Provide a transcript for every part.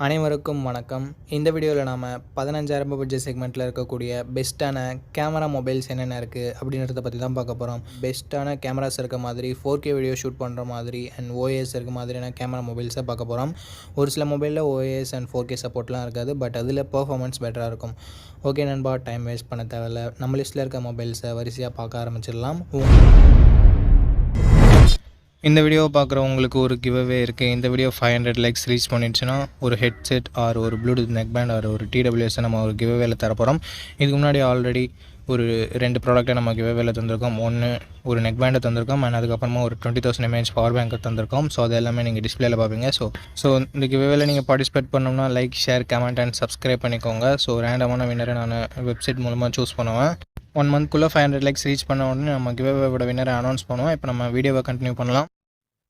அனைவருக்கும் வணக்கம். இந்த வீடியோவில் நாம் 15,000 பட்ஜெட் செக்மெண்ட்டில் இருக்கக்கூடிய பெஸ்ட்டான கேமரா மொபைல்ஸ் என்னென்ன இருக்குது அப்படின்றத பற்றி தான் பார்க்க போகிறோம். பெஸ்ட்டான கேமராஸ் இருக்க மாதிரி 4K வீடியோ ஷூட் பண்ணுற மாதிரி அண்ட் OIS இருக்க மாதிரியான கேமரா மொபைல்ஸை பார்க்க போகிறோம். ஒரு சில மொபைலில் OIS அண்ட் 4K சப்போர்ட்லாம் இருக்காது, பட் அதில் பர்ஃபார்மன்ஸ் பெட்டராக இருக்கும். ஓகே நண்பா, டைம் வேஸ்ட் பண்ண தேவையில்ல. நம்ம லிஸ்ட்டில் இருக்க மொபைல்ஸை வரிசையாக பார்க்க ஆரம்பிச்சிடலாம். இந்த வீடியோவை பார்க்குறவங்களுக்கு ஒரு கிவ்அவே இருக்குது. இந்த வீடியோ 500 லைக்ஸ் ரீச் பண்ணிடுச்சுன்னா ஒரு ஹெட்செட் ஆர் ஒரு ப்ளூடூத் நெக் பேண்ட் ஆர் ஒரு TWS நம்ம ஒரு கிவ்அவேல தரப்போகிறோம். இதுக்கு முன்னாடி ஆல்ரெடி ஒரு 2 ப்ராடக்ட்டை நம்ம கிவ்அவேல தந்திருக்கோம். ஒன்று ஒரு நெக் பேண்டை தந்திருக்கோம் அண்ட் அதுக்கப்புறமா ஒரு 20,000 mAh பவர் பேங்கை தந்திருக்கோம். ஸோ அது எல்லாமே நீங்கள் டிஸ்பிளேல பார்ப்பீங்க. ஸோ இந்த கிவ்அவேல நீங்கள் பார்ட்டிசிபேட் பண்ணோம்னா like, share, comment and subscribe பண்ணிக்கோங்க. ஸோ ரேண்டமான வின்னரை நான் வெப்சைட் மூலமாக சூஸ் பண்ணுவேன். 1 மந்த்க்குள்ளே 500 லைக்ஸ் ரீச் பண்ண உடனே நம்ம கிவ்அவேவோட வின்னரை அனௌன்ஸ் பண்ணுவோம். இப்போ நம்ம வீடியோவை கண்டினியூ பண்ணலாம்.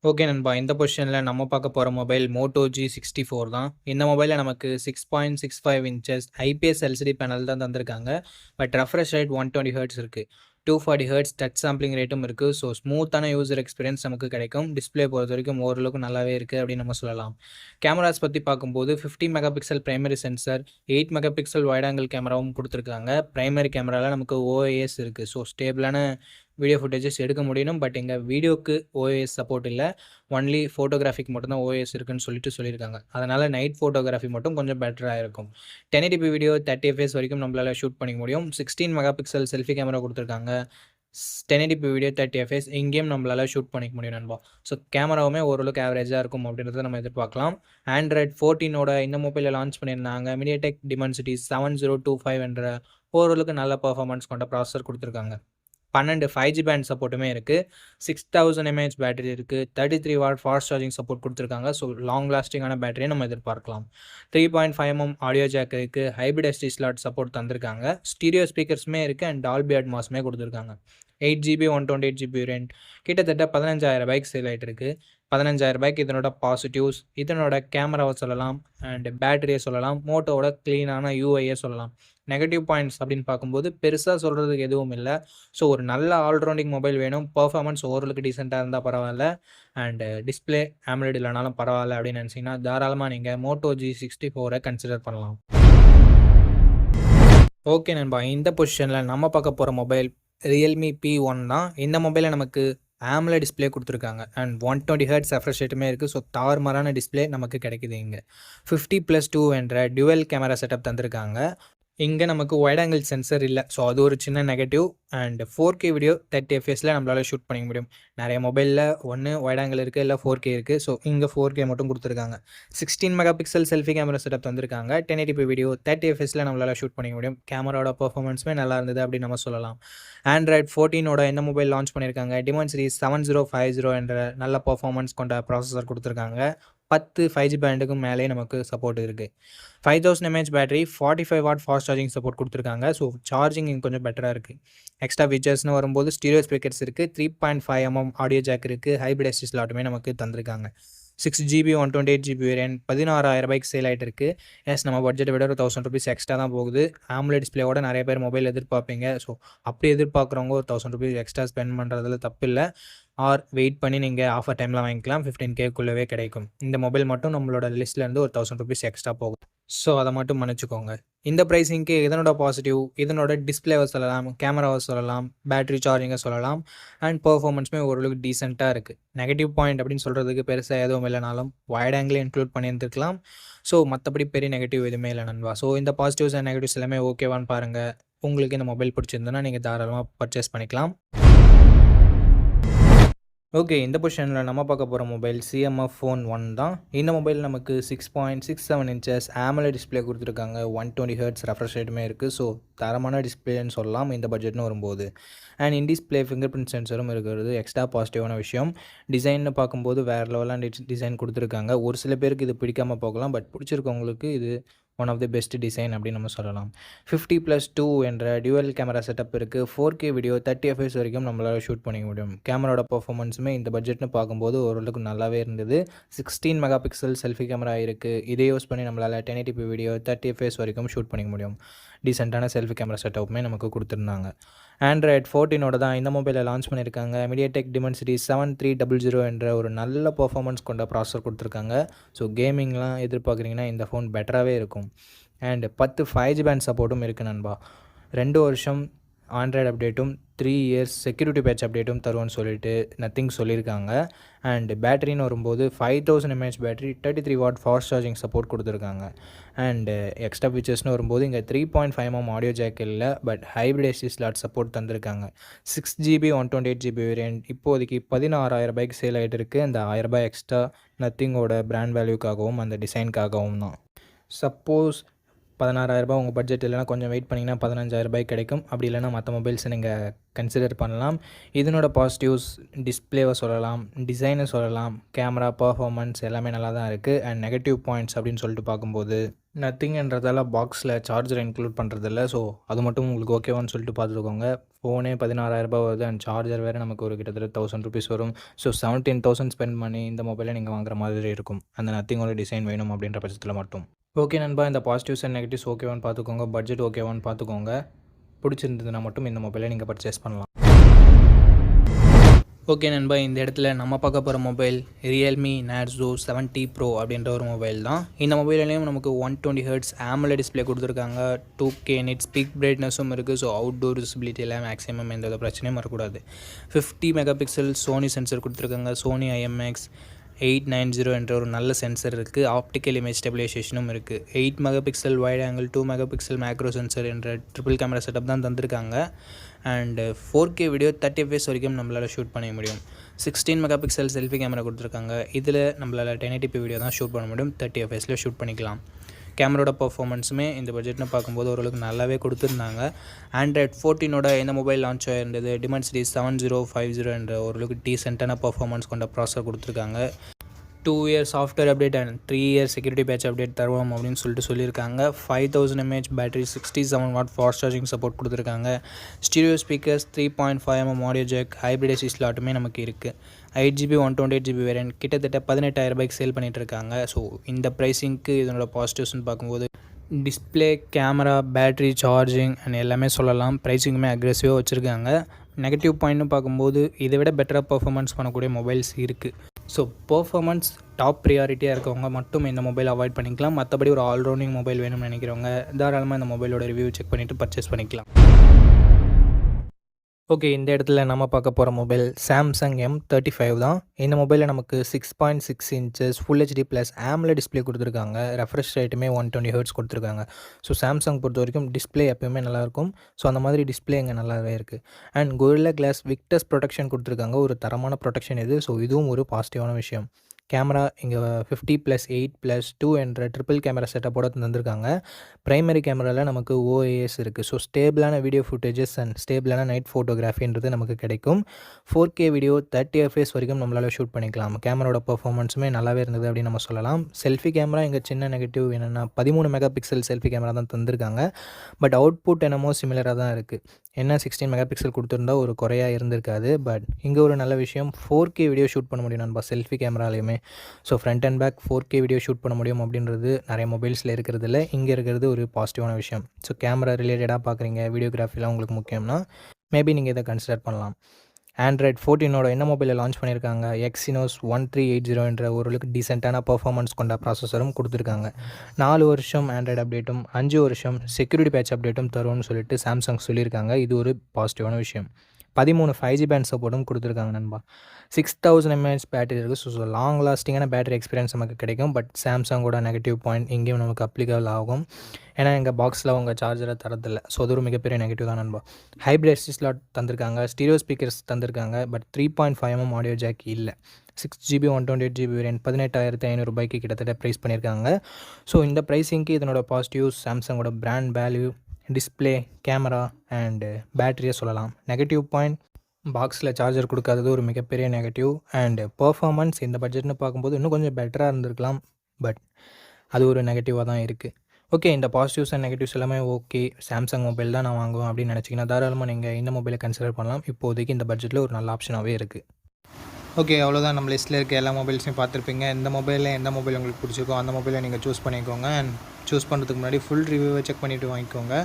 ஓகே நண்பா, இந்த பொசிஷனில் நம்ம பார்க்க போகிற மொபைல் Moto G64 தான். இந்த மொபைலில் நமக்கு 6.65 inches IPS LCD பேனல் தான் தந்திருக்காங்க. பட் ரெஃப்ரெஷ் ரேட் 120 Hz இருக்குது. 240 Hz டச் சாம்பிளிங் ரேட்டும் இருக்குது. ஸோ ஸ்மூத்தான யூசர் எக்ஸ்பீரியன்ஸ் நமக்கு கிடைக்கும். டிஸ்பிளே பொறுத்த வரைக்கும் ஓரளவுக்கு நல்லாவே இருக்குது அப்படின்னு நம்ம சொல்லலாம். கேமராஸ் பற்றி பார்க்கும்போது 50 megapixel primary sensor, 8 megapixel wide angle கேமராவும் கொடுத்துருக்காங்க. பிரைமரி கேமராவில் நமக்கு OIS இருக்குது. ஸோ ஸ்டேபிளான வீடியோ ஃபுட்டேஜஸ் எடுக்க முடியணும். பட் எங்கள் வீடியோக்கு OIS சப்போர்ட் இல்லை, ஒன்லி ஃபோட்டோகிராஃபிக்கு மட்டும்தான் OIS இருக்குன்னு சொல்லியிருக்காங்க. அதனால் நைட் ஃபோட்டோகிராஃபி மட்டும் கொஞ்சம் பெட்டராக இருக்கும். 1080p வீடியோ 30 fps வரைக்கும் நம்மளால் ஷூட் பண்ணிக்க முடியும். 16 மெகாபிக்சல் செல்ஃபி கேமரா கொடுத்துருக்காங்க. 1080p வீடியோ 30 fps இங்கேயும் நம்மளால் ஷூட் பண்ணிக்க முடியும் நண்பா. ஸோ கேமராவுமே ஓரளவுக்கு ஆவரேஜாக இருக்கும் அப்படின்றத நம்ம எதிர்பார்க்கலாம். Android 14ஓட இந்த மொபைலில் லான்ச் பண்ணியிருந்தாங்க. MediaTek Dimensity 7025 என்ற ஓரளவுக்கு நல்ல பர்ஃபார்மன்ஸ் கொண்ட ப்ராசஸர் கொடுத்துருக்காங்க. 12 5G பேண்ட் சப்போர்ட்டுமே இருக்குது. 6000 mAh பேட்டரி இருக்குது. 33 வாட் ஃபாஸ்ட் சார்ஜிங் சப்போர்ட் கொடுத்துருக்காங்க. ஸோ லாங் லாஸ்டிங்கான பேட்டரியை நம்ம எதிர்பார்க்கலாம். 3.5 mm ஆடியோ ஜாக் இருக்குது. ஹைப்ரிட் SD ஸ்லாட் சப்போர்ட் தந்திருக்காங்க. ஸ்டீரியோ ஸ்பீக்கர்ஸுமே இருக்குது அண்ட் டால்பி அட்மாஸுமே கொடுத்துருக்காங்க. 8GB 128GB வேரியன்ட் கிட்டத்தட்ட 15,000 சேல் ஆகிட்டு இருக்குது. 15,000 இதனோட பாசிட்டிவ்ஸ், இதனோட கேமராவை சொல்லலாம் அண்ட் பேட்டரியை சொல்லலாம், மோட்டோவோட க்ளீனான UIயை சொல்லலாம். நெகட்டிவ் பாயிண்ட்ஸ் அப்படின்னு பார்க்கும்போது பெருசாக சொல்கிறதுக்கு எதுவும் இல்லை. ஸோ ஒரு நல்ல ஆல்ரவுண்டிங் மொபைல் வேணும். பர்ஃபார்மன்ஸ் ஓரளவுக்கு டீசெண்டாக இருந்தால் பரவாயில்ல அண்ட் டிஸ்பிளே AMOLED இல்லைனாலும் பரவாயில்ல அப்படின்னு நினச்சிங்கன்னா தாராளமாக நீங்கள் Moto G64 கன்சிடர் பண்ணலாம். ஓகே நண்பா, இந்த பொசிஷனில் நம்ம பார்க்க போகிற மொபைல் Realme P1 தான். இந்த மொபைலில் நமக்கு AMOLED டிஸ்பிளே கொடுத்துருக்காங்க அண்ட் 120 Hz ரெஃப்ரெஷ் ரேட்டுமே இருக்குது. ஸோ தாறுமாறான டிஸ்பிளே நமக்கு கிடைக்குது. இங்கே 50+2 என்ற டியூவல் கேமரா செட்டப் தந்திருக்காங்க. இங்கே நமக்கு வைட் ஆங்கிள் சென்சர் இல்லை. ஸோ அது ஒரு சின்ன நெகட்டிவ். அண்ட் 4K வீடியோ 30 fpsல நம்மளால் ஷூட் பண்ணிக்க முடியும். நிறைய மொபைலில் ஒன்று வைட் ஆங்கிள் இருக்குது, இல்லை 4K இருக்குது. ஸோ இங்கே 4K மட்டும் கொடுத்துருக்காங்க. 16 மெகாபிக்சல் செல்ஃபி கேமரா செட்டப் தந்திருக்காங்க. 1080p வீடியோ 30 fpsல நம்மளால் ஷூட் பண்ணிக்க முடியும். கேமராவோட பர்ஃபார்மன்ஸுமே நல்லா இருந்தது அப்படின்னு நம்ம சொல்லலாம். Android 14ஓட இந்த மொபைல் லான்ச் பண்ணியிருக்காங்க. Dimensity 7050 என்ற நல்ல பர்ஃபார்மன்ஸ் கொண்ட ப்ராசஸர் கொடுத்துருக்காங்க. 10 5G பேண்டுக்கும் மேலே நமக்கு சப்போர்ட் இருக்குது. 5000 mAh battery, 45 what fast charging support கொடுத்துருக்காங்க. ஸோ சார்ஜிங் கொஞ்சம் பெட்டராக இருக்குது. எக்ஸ்ட்ரா ஃபீச்சர்ஸ்னு வரும்போது ஸ்டீரியோ ஸ்பீக்கர்ஸ் இருக்குது. 3.5 mm ஆடியோ ஜாக் இருக்குது. ஹைப்ரிட் SD ஸ்லாட்டுமே நமக்கு தந்திருக்காங்க. 6GB 128GB வேரியன்ட் 16,000 சேல் ஆகிட்டு இருக்குது. எஸ், நம்ம பட்ஜெட்டை விட ஒரு 1000 rupees எக்ஸ்ட்ரா தான் போகுது. AMOLED டிஸ்பிளேவோட நிறைய பேர் மொபைல் எதிர்பார்ப்பீங்க. ஸோ அப்படி எதிர்பார்க்குறவங்க ஒரு 1000 rupees எக்ஸ்ட்ரா ஸ்பெண்ட் பண்ணுறதுல தப்பு இல்லை. ஆர் வெயிட் பண்ணி நீங்கள் ஆஃபர் டைமில் வாங்கிக்கலாம். 15Kக்குள்ளவே கிடைக்கும். இந்த மொபைல் மட்டும் நம்மளோட லிஸ்ட்லேருந்து ஒரு 1000 rupees எக்ஸ்ட்ரா போகும். ஸோ அதை மட்டும் மன்னிச்சுக்கோங்க. இந்த ப்ரைஸிங்க்கு இதனோட பாசிட்டிவ், இதனோட டிஸ்பிளேவை சொல்லலாம், கேமராவை சொல்லலாம், பேட்டரி சார்ஜிங்கை சொல்லலாம் அண்ட் பர்ஃபார்மன்ஸுமே ஓரளவுக்கு டீசெண்டாக இருக்குது. நெகட்டிவ் பாயிண்ட் அப்படின்னு சொல்கிறதுக்கு பெருசாக எதுவும் இல்லைனாலும் வைட் ஆங்கிள் இன்க்ளூட் பண்ணியிருந்துருக்கலாம். ஸோ மற்றபடி பெரிய நெகட்டிவ் எதுவுமே இல்லை நண்பா. ஸோ இந்த பாசிட்டிவ்ஸ் அண்ட் நெகட்டிவ்ஸ் எல்லாமே ஓகேவான்னு பாருங்கள். உங்களுக்கு இந்த மொபைல் பிடிச்சிருந்ததுன்னா நீங்கள் தாராளமாக பர்ச்சேஸ் பண்ணிக்கலாம். ஓகே, இந்த பொசிஷனில் நம்ம பார்க்க போகிற மொபைல் CMF Phone 1 தான். இந்த மொபைல் நமக்கு 6.67 inches AMOLED டிஸ்பிளே கொடுத்துருக்காங்க. 120 Hz ரெஃப்ரெஷ் ரேட்டுமே இருக்குது. ஸோ தரமான டிஸ்பிளேன்னு சொல்லலாம் இந்த பட்ஜெட்னு வரும்போது. And in display fingerprint சென்சரும் இருக்கிறது எக்ஸ்ட்ரா பாசிட்டிவான விஷயம். டிசைன்னு பார்க்கும்போது வேறு லெவலான டிசைன் கொடுத்துருக்காங்க. ஒரு சில பேருக்கு இது பிடிக்காமல் போகலாம், பட் பிடிச்சிருக்கவங்களுக்கு இது one of the best design அப்படின்னு நம்ம சொல்லலாம். 50+2 என்ற டியூவல் கேமரா செட்டப் இருக்குது. 4K வீடியோ 30 fps வரைக்கும் நம்மளால் ஷூட் பண்ணிக்க முடியும். கேமராவோட பர்ஃபார்மன்ஸுமே இந்த பட்ஜெட்னு பார்க்கும்போது ஓரளவுக்கு நல்லாவே இருந்தது. 16 மெகா பிக்சல் செல்ஃபி கேமரா இருக்குது. இதை யூஸ் பண்ணி நம்மளால் 1080p வீடியோ 30 fps வரைக்கும் ஷூட் பண்ணிக்க முடியும். டீசெண்டான செல்ஃபி கேமரா செட்டப்புமே நமக்கு கொடுத்துருந்தாங்க. Android 14ஓட தான் இந்த மொபைலை லான்ச் பண்ணியிருக்காங்க. MediaTek Dimensity 7300 என்ற ஒரு நல்ல பர்ஃபார்மன்ஸ் கொண்ட ப்ராசஸர் கொடுத்துருக்காங்க. ஸோ கேமிங்லாம் எதிர்பார்க்குறீங்கன்னா இந்த ஃபோன் பெட்டராகவே இருக்கும். அண்ட் 10 5G பேண்ட் சப்போர்ட்டும் இருக்குது நண்பா. 2 வருஷம் ஆண்ட்ராய்டு அப்டேட்டும் 3 இயர்ஸ் செக்யூரிட்டி பேட்ச் அப்டேட்டும் தருவோன்னு சொல்லிட்டு நத்திங் சொல்லியிருக்காங்க. அண்ட் பேட்டரின்னு வரும்போது 5000 mAh battery 33 what fast charging support கொடுத்துருக்காங்க. அண்டு எக்ஸ்ட்ரா ஃபீச்சர்ஸ்னு வரும்போது இங்கே 3.5mm ஆடியோ ஜாக் இல்லை, but hybrid SD slot support தந்திருக்காங்க. 6GB 128GB வேரியன்ட் இப்போதைக்கு 16,000 சேல் ஆகிட்டு இருக்குது. அந்த 1000 எக்ஸ்ட்ரா நத்திங்கோட பிராண்ட் வேல்யூக்காகவும் அந்த டிசைனுக்காகவும் தான். சப்போஸ் 16,000 உங்கள் பட்ஜெட் இல்லைனா கொஞ்சம் வெயிட் பண்ணிங்கன்னா 15,000 கிடைக்கும். அப்படி இல்லைனா மற்ற மொபைல்ஸை நீங்கள் கன்சிடர் பண்ணலாம். இதனோட பாசிட்டிவ்ஸ் டிஸ்பிளேவை சொல்லலாம், டிசைனை சொல்லலாம், கேமரா பர்ஃபார்மன்ஸ் எல்லாமே நல்லா தான் இருக்குது. அண்ட் நெகட்டிவ் பாயிண்ட்ஸ் அப்படின்னு சொல்லிட்டு பார்க்கும்போது நத்திங்ன்றதால பாக்ஸில் சார்ஜர் இன்க்ளூட் பண்ணுறதில்ல. ஸோ அது மட்டும் உங்களுக்கு ஓகேவான்னு சொல்லிட்டு பார்த்துக்கோங்க. ஃபோனே 16,000 வருது அண்ட் சார்ஜர் வேறு நமக்கு ஒரு கிட்டத்தட்ட 1000 rupees வரும். ஸோ 17,000 ஸ்பெண்ட் பண்ணி இந்த மொபைலை நீங்கள் வாங்குற மாதிரி இருக்கும். அந்த நத்திங்கோட டிசைன் வேணும் அப்படின்ற பட்சத்தில் மட்டும். ஓகே நண்பா, இந்த பாசிட்டிவ்ஸ் அண்ட் நெகட்டிவ்ஸ் ஓகேவான்னு பார்த்துக்கோங்க. பட்ஜெட் ஓகேவான்னு பார்த்துக்கோங்க. பிடிச்சிருந்ததுன்னா மட்டும் இந்த மொபைலை நீங்கள் பர்ச்சேஸ் பண்ணலாம். ஓகே நண்பா, இந்த இடத்துல நம்ம பார்க்க போகிற மொபைல் Realme Narzo 70 Pro அப்படின்ற ஒரு மொபைல் தான். இந்த மொபைல்லையும் நமக்கு 120 Hz AMOLED டிஸ்பிளே கொடுத்துருக்காங்க. 2K நெட் ஸ்பீக் பிரைட்னஸும் இருக்குது. ஸோ அவுட்டோர் விசிபிலிட்டி எல்லாம் மேக்ஸிமம் எந்த ஒரு பிரச்சனையும் வரக்கூடாது. 50 மெகா பிக்சல் சோனி சென்சர் கொடுத்துருக்காங்க. சோனி IMX 890 என்ற ஒரு நல்ல சென்சர் இருக்குது. ஆப்டிக்கல் இமேஜ் ஸ்டெபிலைசேஷனும் இருக்குது. 8 mega pixel wide angle 2 mega pixel macro sensor என்ற ட்ரிபிள் கேமரா செட்டப் தான் தந்திருக்காங்க. அண்டு 4K வீடியோ 30 fps வரைக்கும் நம்மளால் ஷூட் பண்ணிக்க முடியும். 16 மெகா பிக்சல் செல்ஃபி கேமரா கொடுத்துருக்காங்க. இதில் நம்மளால் 1080p வீடியோ தான் ஷூட் பண்ண முடியும். 30 fps ஷூட் பண்ணிக்கலாம். கேமரோட பர்ஃபார்மன்ஸுமே இந்த பட்ஜெட்னு பார்க்கும்போது ஓரளவுக்கு நல்லாவே கொடுத்துருந்தாங்க. Android 14ஓட இந்த மொபைல் லான்ச் ஆகிருந்தது. Dimensity 7050 என்ற ஓரளவுக்கு டீசென்ட்டான பர்ஃபார்மன்ஸ் கொண்ட ப்ராசஸர் கொடுத்துருக்காங்க. 2 years software update and 3 years security patch update தருவோம் அப்படின்னு சொல்லியிருக்காங்க. 5000 mAh battery 67 watt fast charging support கொடுத்துருக்காங்க. Stereo speakers 3.5mm audio jack hybrid SD ஸ்லாட்டுமே நமக்கு இருக்குது. 8GB 128GB வேரியன்ட் கிட்டத்தட்ட 18,000 சேல் பண்ணிகிட்டு இருக்காங்க. ஸோ இந்த ப்ரைஸிங்க்கு இதனோட பாசிட்டிவ்ஸ்னு பார்க்கும்போது display, camera, battery, charging and எல்லாமே சொல்லலாம். ப்ரைஸிங்குமே அக்ரெசிவாக வச்சுருக்காங்க. நெகட்டிவ் பாயிண்ட்னு பார்க்கும்போது இதை விட பெட்டராக பர்ஃபார்மன்ஸ் பண்ணக்கூடிய மொபைல்ஸ் இருக்குது. ஸோ பர்ஃபார்மன்ஸ் டாப் ப்ரியாரிட்டியாக இருக்கவங்க மட்டும் இந்த மொபைல் அவாய்ட் பண்ணிக்கலாம். மற்றபடி ஒரு ஆல்ரவுண்டிங் மொபைல் வேணும்னு நினைக்கிறவங்க தாராளமாக இந்த மொபைலோட ரிவ்யூ செக் பண்ணிவிட்டு பர்ச்சேஸ் பண்ணிக்கலாம். ஓகே, இந்த இடத்துல நம்ம பார்க்க போகிற மொபைல் Samsung M35 தான். இந்த மொபைலில் நமக்கு 6.6 inches full HD plus AMOLED display கொடுத்துருக்காங்க. ரெஃப்ரெஷ் ரேட்டுமே 120 Hz கொடுத்துருக்காங்க. ஸோ சாம்சங் பொறுத்த வரைக்கும் டிஸ்பிளே எப்போயுமே நல்லாயிருக்கும். ஸோ அந்த மாதிரி டிஸ்பிளே இங்கே நல்லாவே இருக்குது. And Gorilla Glass Victus protection கொடுத்துருக்காங்க. ஒரு தரமான ப்ரொடெக்ஷன் இது. ஸோ இதுவும் ஒரு பாசிட்டிவான விஷயம். கேமரா இங்கே 50+8+2 என்ற ட்ரிபிள் கேமரா செட்டப்போட தந்திருக்காங்க. ப்ரைமரி கேமராவில் நமக்கு OIS இருக்குது. ஸோ ஸ்டேபிளான வீடியோ ஃபுட்டேஜஸ் அண்ட் ஸ்டேபிளான நைட் ஃபோட்டோகிராஃபின்றது நமக்கு கிடைக்கும். 4K வீடியோ 30 fps வரைக்கும் நம்மளால் ஷூட் பண்ணிக்கலாம். கேமராவோட பர்ஃபார்மன்ஸுமே நல்லாவே இருந்தது அப்படின்னு நம்ம சொல்லலாம். செல்ஃபி கேமரா இங்கே சின்ன நெகட்டிவ் என்னென்னா 13 மெகா பிக்சல் செல்ஃபி கேமரா தான் தந்திருக்காங்க. பட் அவுட்புட் என்னமோ சிமிலராக தான் இருக்குது. என்ன 16 மெகா பிக்சல் கொடுத்துருந்தா ஒரு குறையாக இருந்திருக்காது. பட் இங்கே ஒரு நல்ல விஷயம் 4K வீடியோ ஷூட் பண்ண முடியும் நண்பா செல்ஃபி கேமராலையுமே. So front and back 4K video shoot பண்ண முடியும் அப்படின்றது நிறைய மொபைல்ஸில் இருக்கிறது இல்லை. இங்கே இருக்கிறது ஒரு பாசிட்டிவான விஷயம். ஸோ கேமரா ரிலேட்டடாக பார்க்குறீங்க, வீடியோகிராஃபிலாம் உங்களுக்கு முக்கியம்னா மேபி நீங்கள் இதை கன்சிடர் பண்ணலாம். Android 14ஓட என்ன மொபைலை லான்ச் பண்ணியிருக்காங்க. Exynos 1380 என்ற ஓரளவுக்கு டீசெண்டான பர்ஃபார்மன்ஸ் கொண்ட ப்ராசஸரும் கொடுத்துருக்காங்க. 4 வருஷம் ஆண்ட்ராய்டு அப்டேட்டும் 5 வருஷம் செக்யூரிட்டி பேட்ச் அப்டேட்டும் தரும்னு சொல்லிட்டு சாம்சங் சொல்லியிருக்காங்க. இது ஒரு பாசிட்டிவான விஷயம். 13 5G பேண்ட் சப்போர்ட்டும் கொடுத்துருக்காங்க நண்பா. 6000 mAh பேட்டரி இருக்குது. ஸோ லாங் லாஸ்டிங்கான பேட்டரி எக்ஸ்பீரியன்ஸ் நமக்கு கிடைக்கும். பட் சாம்சங்கோட நெகட்டிவ் பாயிண்ட் இங்கேயும் நமக்கு அப்ளிகபிள் ஆகும். ஏன்னா எங்கள் பாக்ஸில் அவங்க சார்ஜரை தரதில்லை. ஸோ அது ஒரு மிகப்பெரிய நெகட்டிவ் தான் நண்பா. ஹைப்ரிட் SD ஸ்லாட் தந்திருக்காங்க. ஸ்டீரியோ ஸ்பீக்கர்ஸ் தந்திருக்காங்க. பட் 3.5mm ஆடியோ ஜாக் இல்லை. 6GB 128GB வேரியன்ட் 18,500 கிட்டத்தட்ட ப்ரைஸ் பண்ணியிருக்காங்க. ஸோ இந்த ப்ரைஸிங்க்கு இதனோட பாசிட்டிவ்ஸ் சாம்சங்கோட brand value, display, camera and பேட்டரியை சொல்லலாம். நெகட்டிவ் பாயிண்ட் பாக்ஸில் சார்ஜர் கொடுக்காதது ஒரு மிகப்பெரிய நெகட்டிவ். அண்டு பர்ஃபார்மன்ஸ் இந்த பட்ஜெட்னு பார்க்கும்போது இன்னும் கொஞ்சம் பெட்டராக இருந்திருக்கலாம். பட் அது ஒரு நெகட்டிவாக தான் இருக்குது. ஓகே, இந்த பாசிட்டிவ்ஸ் அண்ட் நெகட்டிவ்ஸ் எல்லாமே ஓகே. சாம்சங் மொபைல் தான் நான் வாங்குவேன் அப்படின்னு நினச்சிங்கன்னா தாராளமாக நீங்கள் இந்த மொபைலை கன்சிடர் பண்ணலாம். இப்போதைக்கு இந்த பட்ஜெட்டில் ஒரு நல்ல ஆப்ஷனாகவே இருக்குது. ஓகே, அவ்வளோதான். நம்ம லிஸ்ட்டில் இருக்க எல்லா மொபைல்ஸையும் பார்த்துருப்பீங்க. எந்த மொபைல் உங்களுக்கு பிடிச்சிருக்கோ அந்த மொபைலை நீங்கள் சூஸ் பண்ணிக்கோங்க. அண்ட் சூஸ் பண்ணுறதுக்கு முன்னாடி ஃபுல் ரிவ்யூவை செக் பண்ணிவிட்டு வாங்கிக்கோங்க.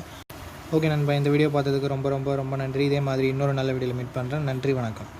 ஓகே நண்பா, இந்த வீடியோ பார்த்ததுக்கு ரொம்ப ரொம்ப ரொம்ப நன்றி. இதே மாதிரி இன்னொரு நல்ல வீடியோவில் மீட் பண்ணுறேன். நன்றி, வணக்கம்.